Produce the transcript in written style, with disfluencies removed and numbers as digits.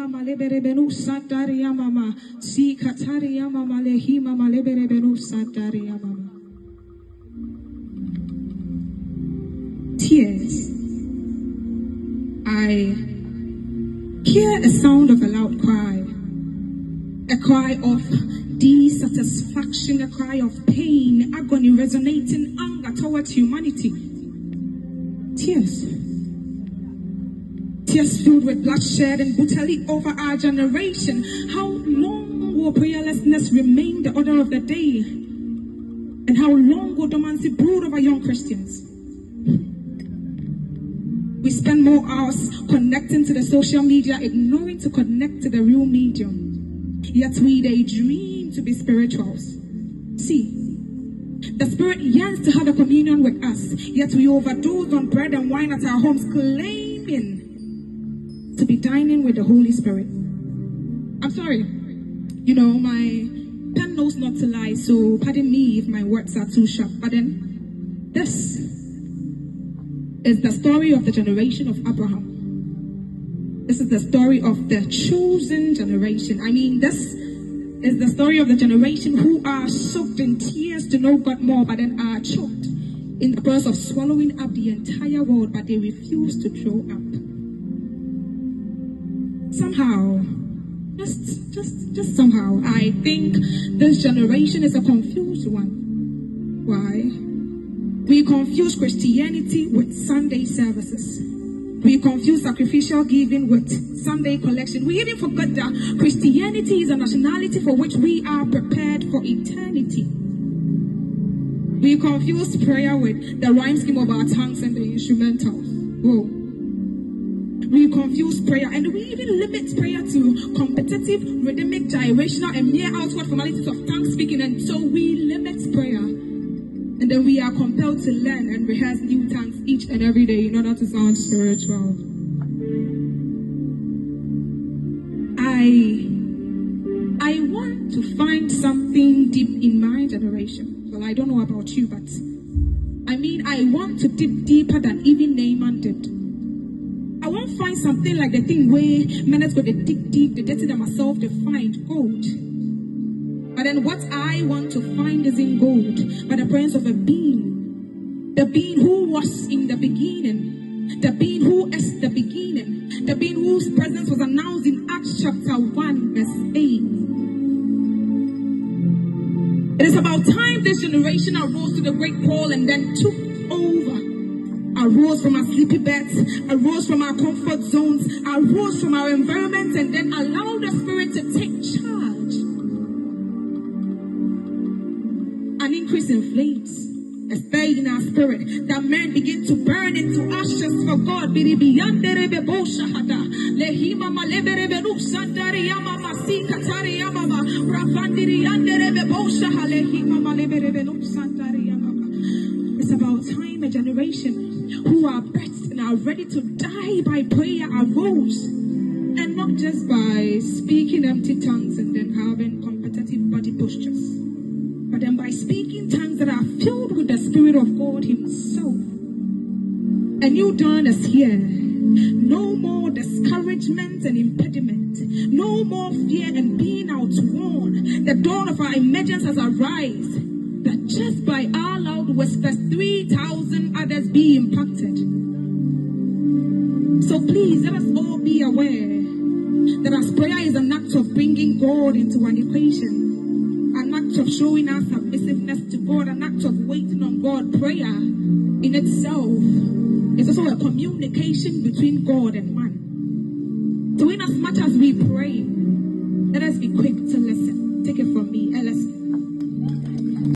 mama lebere benu santaria mama. Si kataria mama lehi mama lebere benu santaria mama. Tears. I hear a sound of a loud cry. A cry of dissatisfaction, a cry of pain, agony, resonating anger towards humanity. Tears. Tears filled with bloodshed and brutality over our generation. How long will prayerlessness remain the order of the day? And how long will dormancy brood over young Christians? We spend more hours connecting to the social media, ignoring to connect to the real medium. Yet we daydream to be spirituals. See, the Spirit yearns to have a communion with us, yet we overdose on bread and wine at our homes, claiming to be dining with the Holy Spirit. I'm sorry, my pen knows not to lie, so pardon me if my words are too sharp. But then, this is the story of the generation of Abraham. This is the story of the chosen generation. This is the story of the generation who are soaked in tears to know God more, but then are choked in the process of swallowing up the entire world, but they refuse to throw up. Somehow, just somehow, I think this generation is a confused one. Why? We confuse Christianity with Sunday services. We confuse sacrificial giving with Sunday collection. We even forget that Christianity is a nationality for which we are prepared for eternity. We confuse prayer with the rhyme scheme of our tongues and the instrumentals. Whoa. We confuse prayer, and we even limit prayer to competitive, rhythmic, gyrational, and mere outward formalities of tongue speaking, and so we limit prayer. And then we are compelled to learn and rehearse new tongues each and every day in order to sound spiritual. I want to find something deep in my generation. Well, I don't know about you, but I want to dip deeper than even Naaman did. I want to find something like the thing where men go they dig deep, they dirty themselves, they find gold. But then what I want to find is in gold, by the presence of a being. The being who was in the beginning. The being who is the beginning. The being whose presence was announced in Acts chapter 1 verse 8. It is about time this generation arose to the great call and then took over. Arose from our sleepy beds, arose from our comfort zones, arose from our environment, and then allowed the Spirit to take charge. An increase in flames, a stir in our spirit, that men begin to burn into ashes for God. It's about time a generation who are birthed and are ready to die by prayer arose, and not just by speaking empty tongues and then having competitive body postures, but then by speaking tongues that are filled with the Spirit of God Himself. A new dawn is here. No more discouragement and impediment. No more fear and being outworn. The dawn of our emergence has arisen. That just by our loud whispers, 3,000 others be impacted. So please, let us all be aware that as prayer is an act of bringing God into an equation, an act of showing our submissiveness to God, an act of waiting on God, prayer in itself is also a communication between God and man. So in as much as we pray,